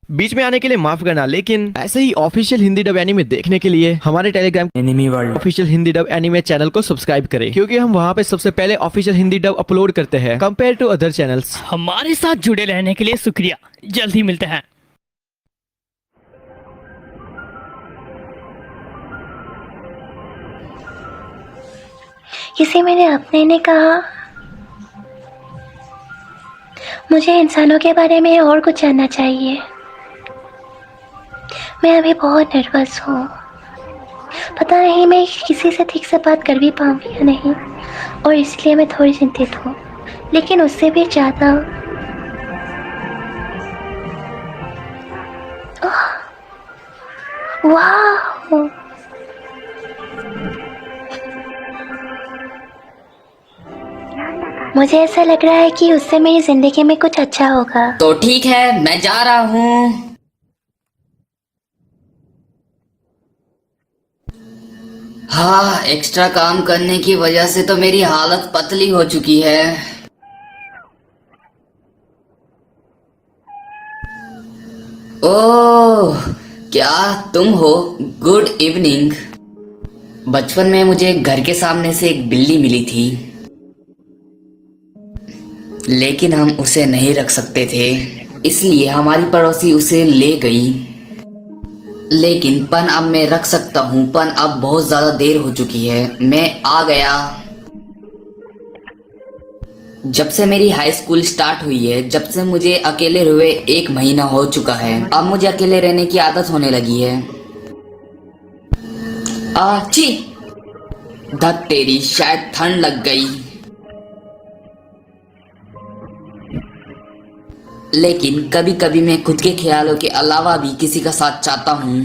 बीच में आने के लिए माफ करना, लेकिन ऐसे ही ऑफिशियल हिंदी डब एनीमे देखने के लिए हमारे Telegram enemy world official Hindi dub anime channel को सब्सक्राइब करें, क्योंकि हम वहाँ पे सबसे पहले ऑफिशियल हिंदी डब अपलोड करते हैं कंपेयर टू अदर चैनल्स। हमारे साथ जुड़े रहने के लिए शुक्रिया। जल्द ही मिलते हैं। किसी मेरे अपने ने कहा मुझे इंसानों के बारे में और कुछ जानना चाहिए। मैं अभी बहुत नर्वस हूँ। पता नहीं मैं किसी से ठीक से बात कर भी पाऊंगी या नहीं, और इसलिए मैं थोड़ी चिंतित हूँ, लेकिन उससे भी ज़्यादा वाह, मुझे ऐसा लग रहा है कि उससे मेरी जिंदगी में कुछ अच्छा होगा। तो ठीक है, मैं जा रहा हूँ। हाँ, एक्स्ट्रा काम करने की वजह से तो मेरी हालत पतली हो चुकी है। ओह, क्या तुम हो? Good evening. बचपन में मुझे घर के सामने से एक बिल्ली मिली थी, लेकिन हम उसे नहीं रख सकते थे, इसलिए हमारी पड़ोसी उसे ले गई। लेकिन पन अब मैं रख सकता हूँ। पन अब बहुत ज्यादा देर हो चुकी है, मैं आ गया। जब से मेरी हाई स्कूल स्टार्ट हुई है, जब से मुझे अकेले हुए 1 महीना हो चुका है, अब मुझे अकेले रहने की आदत होने लगी है। छी, धत तेरी, शायद ठंड लग गई। लेकिन कभी कभी मैं खुद के ख्यालों के अलावा भी किसी का साथ चाहता हूँ।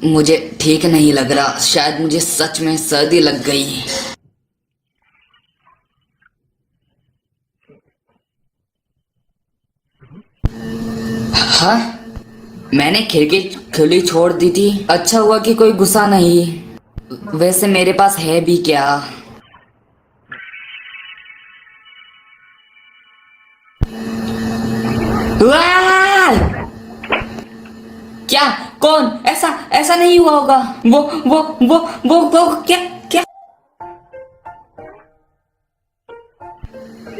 मुझे ठीक नहीं लग रहा, शायद मुझे सच में सर्दी लग गई। हाँ, मैंने खिड़की खुली छोड़ दी थी। अच्छा हुआ कि कोई गुस्सा नहीं। वैसे मेरे पास है भी क्या? वाह! क्या? कौन? ऐसा ऐसा नहीं हुआ होगा। वो क्या क्या?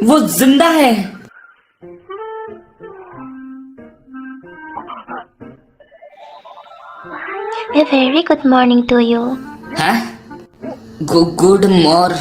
वो जिंदा है। A very good morning to you. हैं? गुड मॉर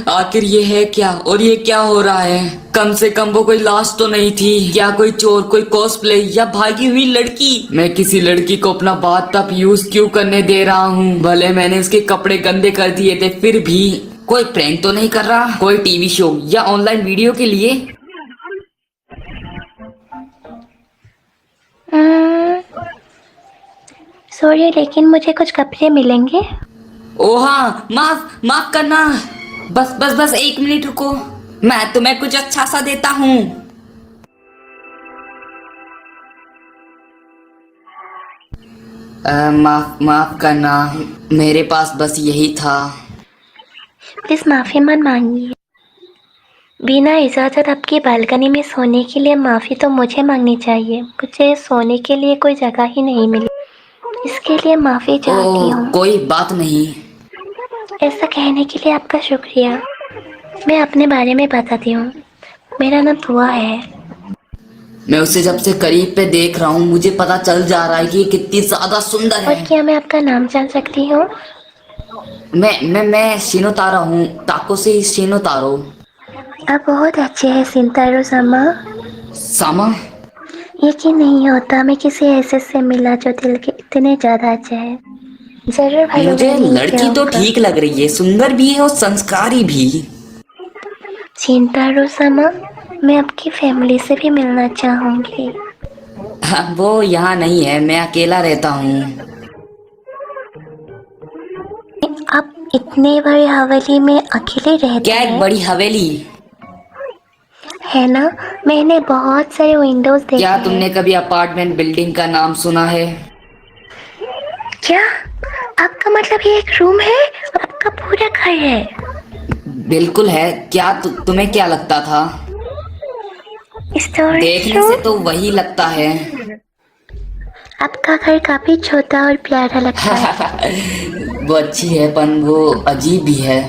आखिर ये है क्या, और ये क्या हो रहा है? कम से कम वो कोई लाश तो नहीं थी। क्या कोई चोर, कोई कॉस्प्ले या भागी हुई लड़की? मैं किसी लड़की को अपना बाथटब यूज क्यों करने दे रहा हूँ? भले मैंने उसके कपड़े गंदे कर दिए थे, फिर भी कोई प्रैंक तो नहीं कर रहा? कोई टीवी शो या ऑनलाइन वीडियो के लिए? सॉरी, लेकिन मुझे कुछ कपड़े मिलेंगे? ओ हाँ, माफ करना। बस 1 मिनट रुको, मैं तुम्हें कुछ अच्छा सा देता हूँ। माफ करना, मेरे पास बस यही था। प्लीज माफी मत मांगिए। बिना इजाजत आपकी बालकनी में सोने के लिए माफी तो मुझे मांगनी चाहिए। मुझे सोने के लिए कोई जगह ही नहीं मिली, इसके लिए माफी चाहती हूँ। कोई बात नहीं। ऐसा कहने के लिए आपका शुक्रिया। मैं अपने बारे में बताती हूँ। मेरा नाम तुआ है। मैं उसे जब से करीब पे देख रहा हूँ, मुझे पता चल जा रहा है कि ये कितनी ज्यादा सुंदर है। और क्या मैं आपका नाम जान सकती हूँ? मैं शिनोतारो हूँ, ताको से शिनोतारो। आप बहुत अच्छे हैं सिंतारो सामा। सामा? यकीन नहीं होता मैं किसी ऐसे से मिला जो दिल के इतने ज्यादा अच्छे हैं। जरूर भाई, मुझे लड़की तो ठीक लग रही है, सुंदर भी है और संस्कारी भी। शिंतारो समा, मैं आपकी फैमिली से भी मिलना चाहूंगी। हाँ, वो यहाँ नहीं है, मैं अकेला रहता हूँ। आप इतने बड़े हवेली में अकेले रहते क्या एक हैं? बड़ी हवेली? है ना, मैंने बहुत सारे विंडोज क्या देखे तुमने हैं। कभी अपार्टमेंट बिल्डिंग का नाम सुना है? क्या आपका मतलब ये एक रूम है और आपका पूरा घर है? बिल्कुल है। क्या तुम्हें क्या लगता था? स्टोरेज देखने से रूम? तो वही लगता है। आपका घर काफी छोटा और प्यारा लगता है। वो अच्छी है पर वो अजीब भी है।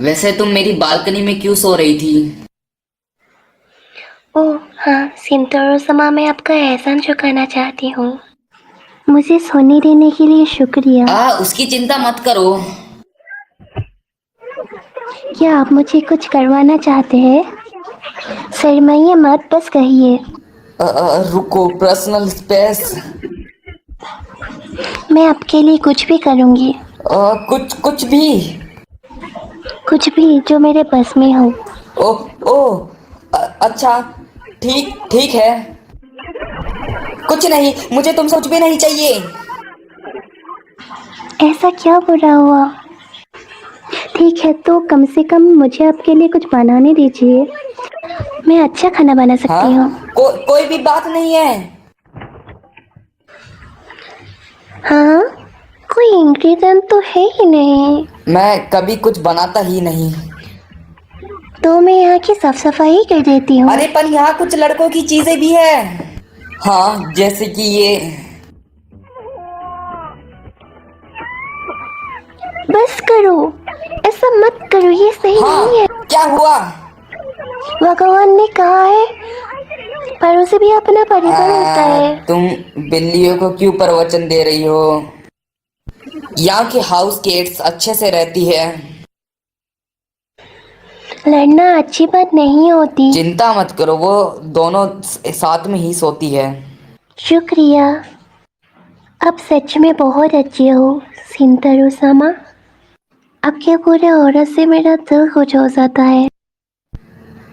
वैसे तुम मेरी बालकनी में क्यों सो रही थी? ओह हाँ शिंतारो समा, मैं आपका एहसान चुकाना चाहती हूँ। मुझे सोने देने के लिए शुक्रिया। उसकी चिंता मत करो। क्या आप मुझे कुछ करवाना चाहते हैं? शर्माइए मत, बस कहिए। रुको, पर्सनल स्पेस। मैं आपके लिए कुछ भी करूँगी। कुछ कुछ भी? कुछ भी जो मेरे बस में हो। ओ ओ अच्छा, ठीक ठीक है। कुछ नहीं, मुझे तुमसे कुछ भी नहीं चाहिए। ऐसा क्या बुरा हुआ? ठीक है तो कम से कम मुझे आपके लिए कुछ बनाने दीजिए। मैं अच्छा खाना बना सकती हूँ। हाँ, कोई भी बात नहीं है। हाँ, कोई इंग्रेडिएंट तो है ही नहीं। मैं कभी कुछ बनाता ही नहीं। तो मैं यहाँ की साफ सफाई कर देती हूँ। अरे पर यहाँ कुछ लड़कों की चीजें भी है। हाँ, जैसे कि ये। बस करो, ऐसा मत करो, ये सही नहीं है। हाँ, क्या हुआ? भगवान ने कहा है पड़ोसी भी अपना परिवार होता है। तुम बिल्लियों को क्यों प्रवचन दे रही हो? यहाँ की हाउस केट्स अच्छे से रहती है। लड़ना अच्छी बात नहीं होती। चिंता मत करो, वो दोनों साथ में ही सोती है। शुक्रिया, आप सच में बहुत अच्छे हो शिंतारो सामा। आपके पूरे औरत से मेरा दिल खुश हो जाता है।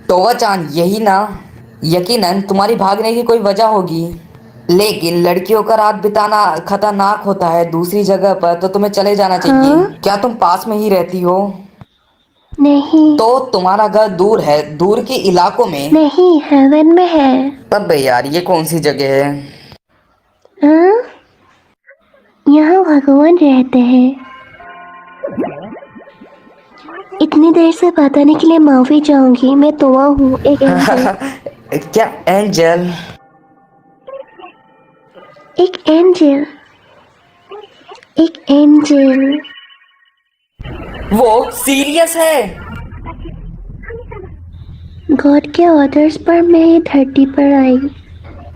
टोवा-चान यही ना? यकीनन तुम्हारी भागने की कोई वजह होगी। लेकिन लड़कियों का रात बिताना खतरनाक होता है दूसरी जगह पर, तो तुम्हें चले जाना चाहिए। हाँ? क्या तुम पास में ही रहती हो? नहीं। तो तुम्हारा घर दूर है, दूर के इलाकों में। नहीं, हेवन में है। अबे यार, ये कौन सी जगह है? हाँ? यहाँ भगवान रहते हैं। इतनी देर से बताने के लिए माफी चाहूंगी, मैं तोवा हूँ, एक एंजल। क्या एंजल? एक एंजल। एक एंजल। वो सीरियस है? गॉड के ऑर्डर्स पर मैं ये धरती पर आई।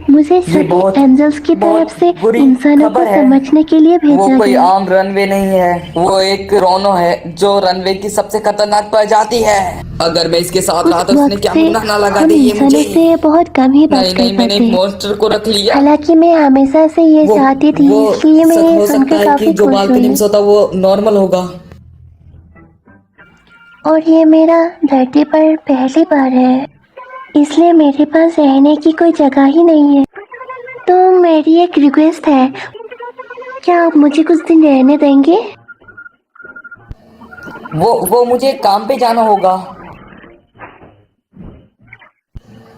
मुझे ये सभी एंजल्स की तरफ से बुरी इंसानों को खबर है। समझने के लिए वो भेजा कोई गया। आम रनवे नहीं है, वो एक रोनो है जो रनवे की सबसे खतरनाक प्रजाति है। अगर मैं इसके साथ रहा उस तो इसने वक्त क्या से मुन्ना ना लगा हम दी ये मुझे। इंसानों से बहुत कम ही बात नहीं कर नहीं, मैंने एक पाते। मॉन्स्टर को रख लिया। हालांकि मैं हमेशा से ये चाहती थी, वो इसलिए मैं सच ये हो सकता सुनकर है कि काफी जो खुश बालकनी में हुई। सोता वो नॉर्मल होगा। और ये मेरा धरती पर पहली बार है, इसलिए मेरे पास रहने की कोई जगह ही नहीं है। तो मेरी एक रिक्वेस्ट है, क्या आप मुझे कुछ दिन रहने देंगे? वो मुझे काम पे जाना होगा।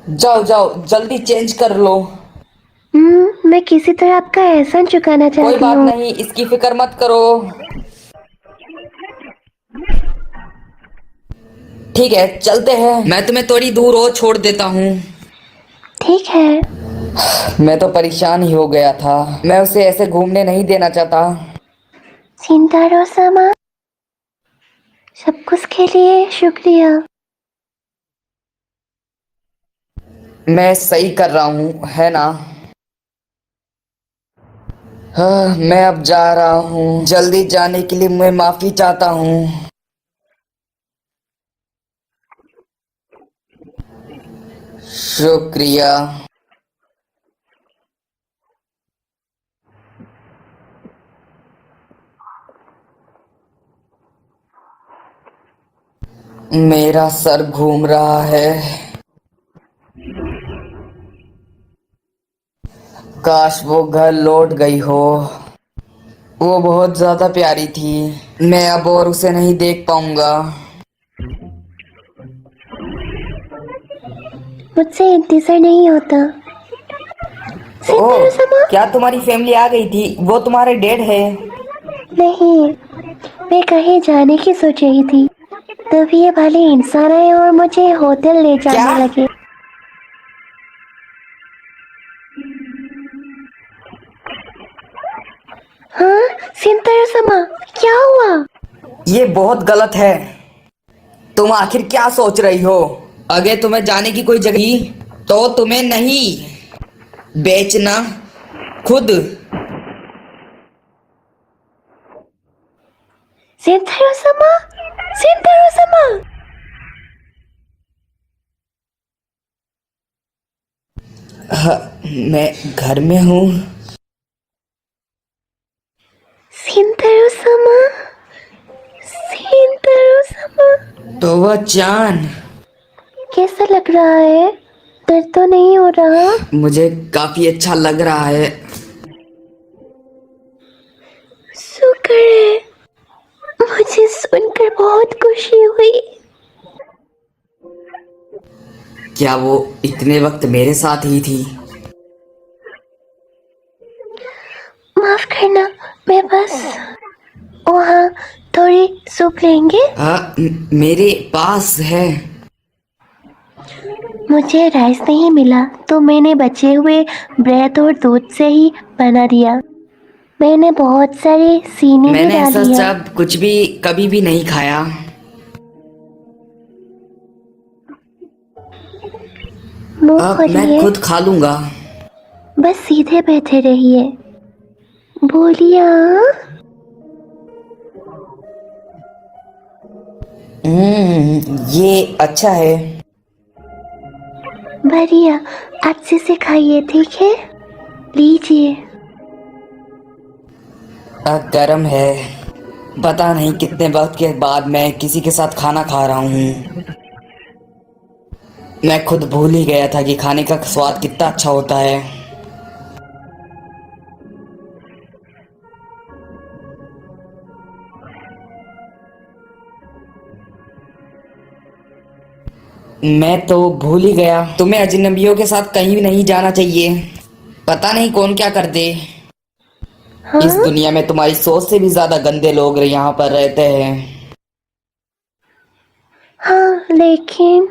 जाओ जाओ, जल्दी चेंज कर लो। मैं किसी तरह आपका एहसान चुकाना कोई चाहती बात हूँ। नहीं, इसकी फिक्र मत करो। ठीक है, चलते हैं। मैं तुम्हें थोड़ी दूर और छोड़ देता हूँ। ठीक है। मैं तो परेशान ही हो गया था, मैं उसे ऐसे घूमने नहीं देना चाहता। शिंतारो सामा, सब कुछ के लिए शुक्रिया। मैं सही कर रहा हूँ, है ना? हाँ, मैं अब जा रहा हूँ। जल्दी जाने के लिए मैं माफी चाहता हूँ। शुक्रिया। मेरा सर घूम रहा है। काश वो घर लौट गई हो। वो बहुत ज्यादा प्यारी थी। मैं अब और उसे नहीं देख पाऊंगा। मुझसे इंतजार नहीं होता। ओह, सिंदूर क्या तुम्हारी फैमिली आ गई थी? वो तुम्हारे डैड है? नहीं, मैं कहीं जाने की सोच रही थी, तभी ये भले इंसान आए और मुझे होटल ले क्या? जाने लगे। हाँ, सिंदूर क्या हुआ? ये बहुत गलत है। तुम आखिर क्या सोच रही हो? अगर तुम्हें जाने की कोई जगह तो तुम्हें नहीं बेचना खुद। सिंदूर सिंदूर हाँ, मैं घर में हूँ। सिंदूर तो वह चांद कैसा लग रहा है? दर्द तो नहीं हो रहा? मुझे काफी अच्छा लग रहा है। शुक्र है, मुझे सुनकर बहुत खुशी हुई। क्या वो इतने वक्त मेरे साथ ही थी? माफ करना, मैं बस वहाँ थोड़ी सूप लेंगे? हाँ, मेरे पास है। मुझे राइस नहीं मिला तो मैंने बचे हुए ब्रेड और दूध से ही बना दिया। मैंने बहुत सारी चीनी भी मैंने ऐसा डाली है। सब कुछ भी कभी भी नहीं खाया। मुंह अब मैं खोलिए, खुद खा लूंगा। बस सीधे बैठे रहिए। बोलिए। ये अच्छा है। बढ़िया, अच्छे से खाइए, ठीक है? लीजिए। गरम है। पता नहीं कितने वक्त के बाद मैं किसी के साथ खाना खा रहा हूँ। मैं खुद भूल ही गया था कि खाने का स्वाद कितना अच्छा होता है। मैं तो भूल ही गया। तुम्हें अजनबियों के साथ कहीं भी नहीं जाना चाहिए। पता नहीं कौन क्या कर दे। हाँ? इस दुनिया में तुम्हारी सोच से भी ज्यादा गंदे लोग यहाँ पर रहते हैं। हाँ, लेकिन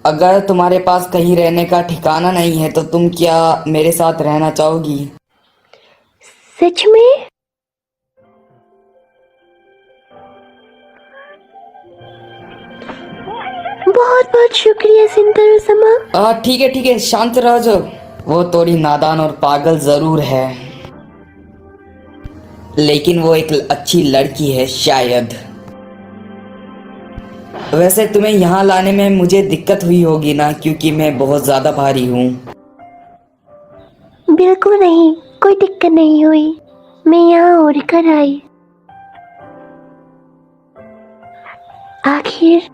अगर तुम्हारे पास कहीं रहने का ठिकाना नहीं है तो तुम क्या मेरे साथ रहना चाहोगी? सच में? बहुत बहुत शुक्रिया सिंदूर। ठीक है, शांत रह जाओ। वो थोड़ी नादान और पागल जरूर है, लेकिन वो एक अच्छी लड़की है शायद। वैसे तुम्हें यहाँ लाने में मुझे दिक्कत हुई होगी ना, क्योंकि मैं बहुत ज्यादा भारी हूँ। बिल्कुल नहीं, कोई दिक्कत नहीं हुई। मैं यहाँ उड़कर आई। आखिर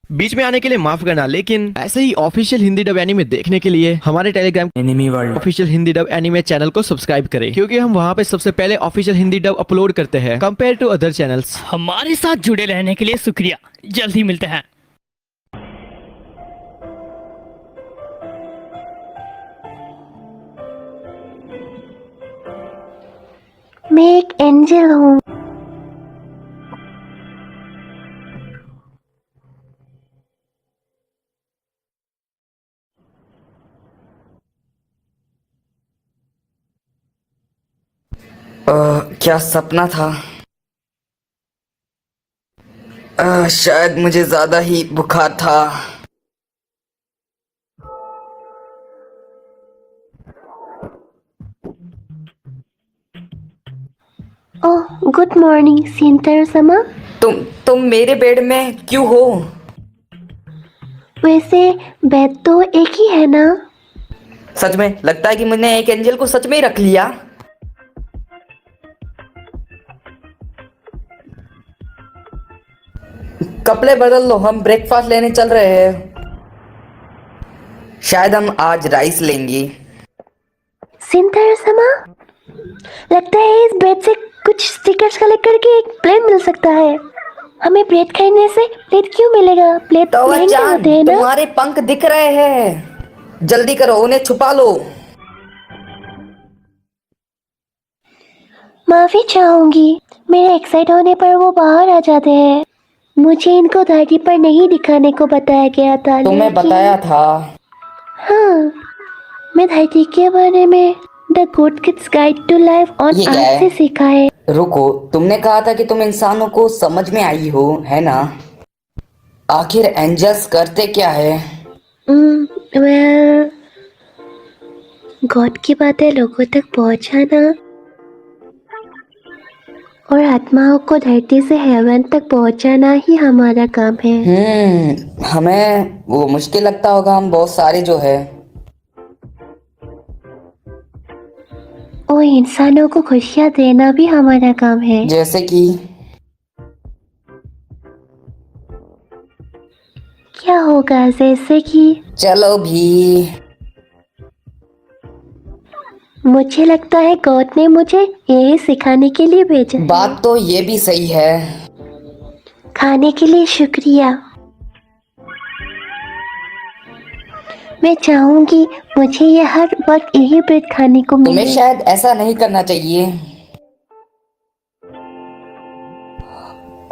बीच में आने के लिए माफ करना, लेकिन ऐसे ही ऑफिशियल हिंदी डब एनीमे देखने के लिए हमारे Telegram enemy world official Hindi dub anime channel को सब्सक्राइब करें, क्योंकि हम वहाँ पे सबसे पहले ऑफिशियल हिंदी डब अपलोड करते हैं कंपेयर टू अदर चैनल्स। हमारे साथ जुड़े रहने के लिए शुक्रिया। जल्द ही मिलते हैं। मैं एक एंजल हूँ। क्या सपना था? शायद मुझे ज्यादा ही बुखार था। ओह, गुड मॉर्निंग सिंदूर। तुम मेरे बेड में क्यों हो? वैसे बेड तो एक ही है ना? सच में लगता है कि मैंने एक एंजल को सच में ही रख लिया। कपड़े बदल लो, हम ब्रेकफास्ट लेने चल रहे हैं। शायद हम आज राइस लेंगे। सिंथारो-sama, लगता है इस ब्रेड से कुछ स्टिकर्स कलेक्ट करके एक प्लेट मिल सकता है। हमें ब्रेड खाने से प्लेट क्यों मिलेगा? प्लेट तो महंगे चांद, होते हैं ना? तुम्हारे पंख दिख रहे हैं, जल्दी करो उन्हें छुपा लो। माफी चाहूंगी, मेरे एक्साइट होने पर वो बाहर आ जाते हैं। मुझे इनको धरती पर नहीं दिखाने को बताया गया था, तुम्हें लेकिन बताया था। हाँ, मैं धरती के बारे में the good kids guide to life on ये क्या अर्थ है? से सीखा है। रुको, तुमने कहा था कि तुम इंसानों को समझ में आई हो, है ना? आखिर एंजल्स करते क्या है? वेल, गॉड की बातें लोगों तक पहुंचाना और आत्माओं को धरती से हेवन तक पहुंचाना ही हमारा काम है। हमें वो मुश्किल लगता होगा, हम बहुत सारे जो है। और इंसानों को खुशियां देना भी हमारा काम है। जैसे कि क्या होगा जैसे कि चलो भी। मुझे लगता है गॉड ने मुझे यही सिखाने के लिए भेजा है। बात तो ये भी सही है। खाने के लिए शुक्रिया। मैं चाहूंगी मुझे ये हर वक्त यही ब्रेड खाने को तुम्हें मिले। शायद ऐसा नहीं करना चाहिए।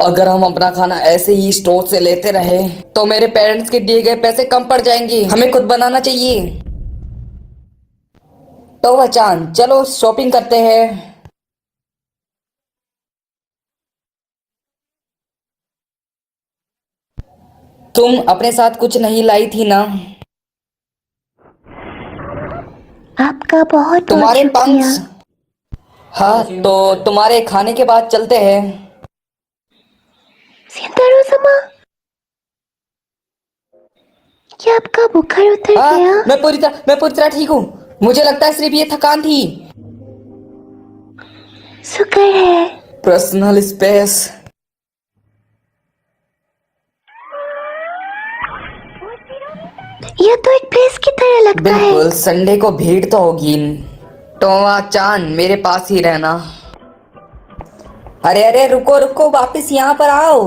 अगर हम अपना खाना ऐसे ही स्टोर से लेते रहे तो मेरे पेरेंट्स के दिए गए पैसे कम पड़ जाएंगे। हमें खुद बनाना चाहिए। तो चांद, चलो शॉपिंग करते हैं। तुम अपने साथ कुछ नहीं लाई थी ना? आपका बहुत बहुत तुम्हारे शुक्रिया। पंख। हाँ, तो तुम्हारे खाने के बाद चलते हैं। सिंथारो-sama, क्या आपका बुखार उतर हाँ, गया? मैं पूरी तरह ठीक हूँ। मुझे लगता है सिर्फ ये थकान थी। शुक्र है। Personal space. यह तो एक प्लेस की तरह लगता है। बिल्कुल, संडे को भीड़ तो होगी। तो चांद, मेरे पास ही रहना। अरे अरे, रुको रुको, वापस यहाँ पर आओ।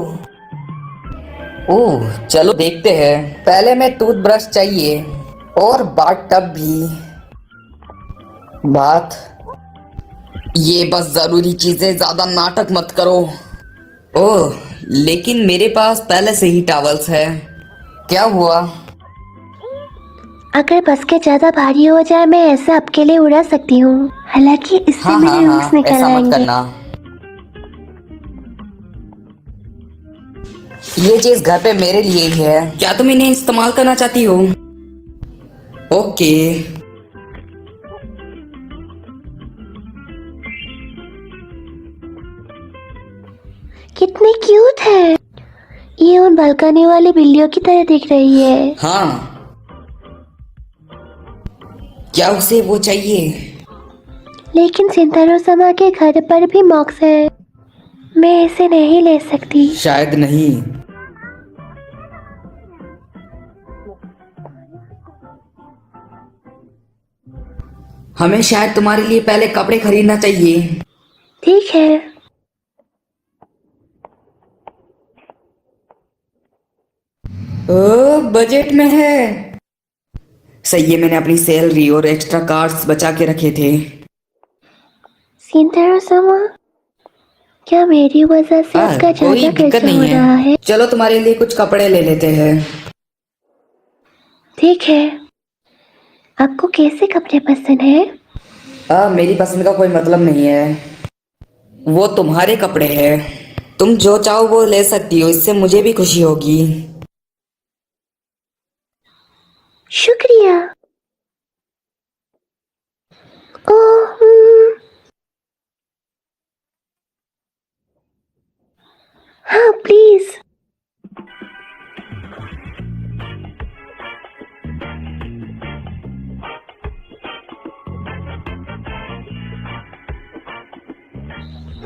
ओह, चलो देखते हैं। पहले मैं टूथब्रश चाहिए और बाथ टब भी। बात, ये बस जरूरी चीजें, ज्यादा नाटक मत करो। ओह, लेकिन मेरे पास पहले से ही टॉवल्स है। क्या हुआ? अगर बास्केट ज्यादा भारी हो जाए मैं ऐसा आपके लिए उड़ा सकती हूँ, हालांकि इससे हाँ हाँ मेरे रूट्स हाँ, निकल ऐसा मत आएंगे। करना। ये चीज घर पे मेरे लिए ही है। क्या तुम इन्हें इस्तेमाल करना चाहती हो? ओके। कितनी क्यूट है। ये उन बालकनी वाली बिल्लियों की तरह दिख रही है। हाँ, क्या उसे वो चाहिए? लेकिन सिंथारो-sama के घर पर भी मॉक्स है। मैं इसे नहीं ले सकती। शायद नहीं। हमें शायद तुम्हारे लिए पहले कपड़े खरीदना चाहिए। ठीक है। ओ, बजट में है। सही है, मैंने अपनी सैलरी और एक्स्ट्रा कार्ड्स बचा के रखे थे। सिंथारो-sama, क्या मेरी वजह से आपका कोई ज्यादा दिक्कत खर्चा हो नहीं रहा है? चलो तुम्हारे लिए कुछ कपड़े ले लेते हैं। ठीक है। आपको कैसे कपड़े पसंद है? मेरी पसंद का कोई मतलब नहीं है। वो तुम्हारे कपड़े हैं। तुम जो चाहो वो ले सकती हो, इससे मुझे भी खुशी होगी। शुक्रिया। ओह, हाँ प्लीज।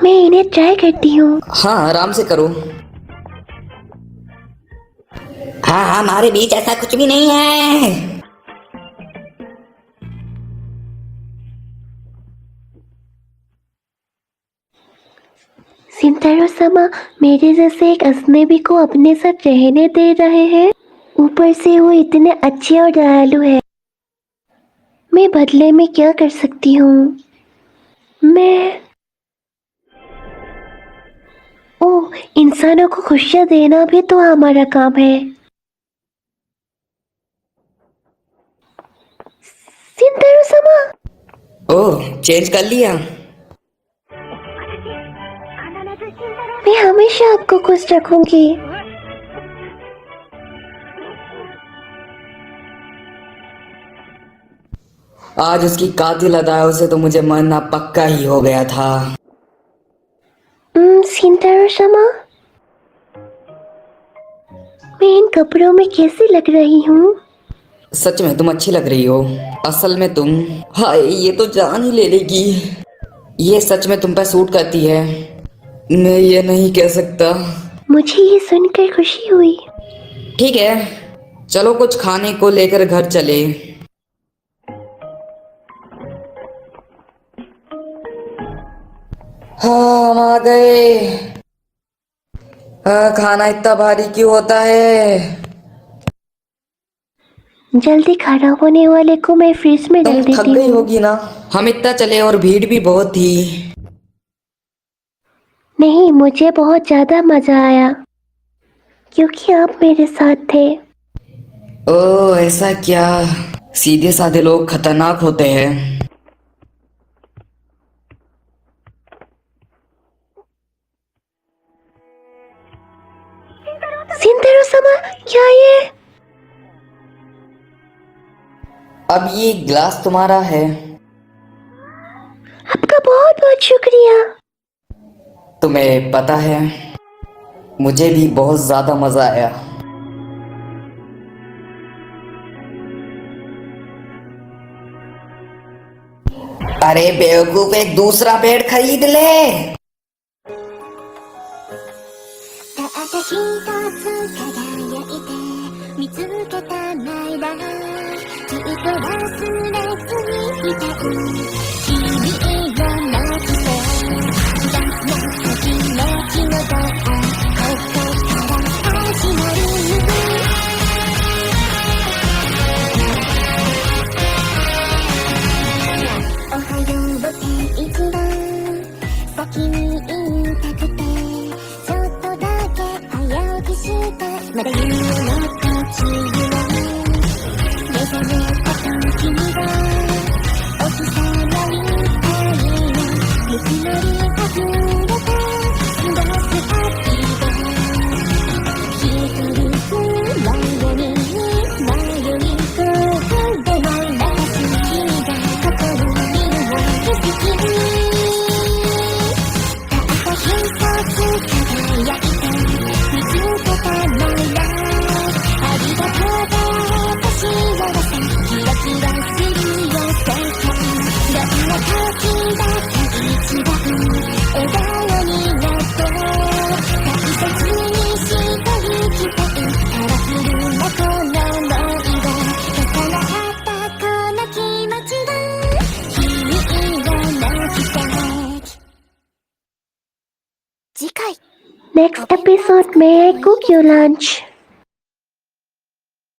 मैं इन्हें ट्राई करती हूँ। हाँ आराम से करो। हाँ हमारे बीच ऐसा कुछ भी नहीं है। सिंतारो-sama मेरे जैसे एक अजनबी को अपने साथ रहने दे रहे हैं। ऊपर से वो इतने अच्छे और दयालु है। मैं बदले में क्या कर सकती हूँ? ओह, इंसानों को खुशियाँ देना भी तो हमारा काम है। सिंतारो-sama, ओह चेंज कर लिया। मैं हमेशा आपको खुश रखूंगी। आज उसकी कातिल अदाओं से तो मुझे मरना पक्का ही हो गया था। सिंतारो-sama, मैं इन कपड़ों में कैसी लग रही हूँ? सच में तुम अच्छी लग रही हो। असल में तुम, हाय ये तो जान ही ले लेगी। ये सच में तुम पे सूट करती है। मैं ये नहीं कह सकता। मुझे ये सुनकर खुशी हुई। ठीक है चलो कुछ खाने को लेकर घर चले। हाँ हम आ गए। हाँ खाना इतना भारी क्यों होता है? जल्दी खराब होने वाले को मैं फ्रिज में तुम डाल थक देती गई हूँ। होगी ना। हम इतना चले और भीड़ भी बहुत थी। नहीं, मुझे बहुत ज्यादा मजा आया क्योंकि आप मेरे साथ थे। ओह ऐसा क्या? सीधे साधे लोग खतरनाक होते हैं। सिंतारो-sama, क्या ये? अब ये गिलास तुम्हारा है। आपका बहुत बहुत शुक्रिया। तुम्हें पता है मुझे भी बहुत ज्यादा मजा आया। अरे बेवकूफ एक दूसरा बेड खरीद ले। たった一つ輝いて見つけたないだきっと忘れずにいたい君が泣きそうだなときめきのドアここから始まるおはようって一番先に言いたくてちょっとだけ早起きしたまだ夢の途中目覚めた時にはお日様みたいなぬくもりあふれたダンスパーティーで一人くらいでに迷い込んでもらし君が心にいる景色たった一つ輝いて見つけたのよありがとうで私をさキラキラするよ世界どんな時だって一番笑顔になって大切にしていきたいカラフルなこの想いが重なったこの気持ちが君が泣きそう次回 नेक्स्ट एपिसोड में कुक योर लंच।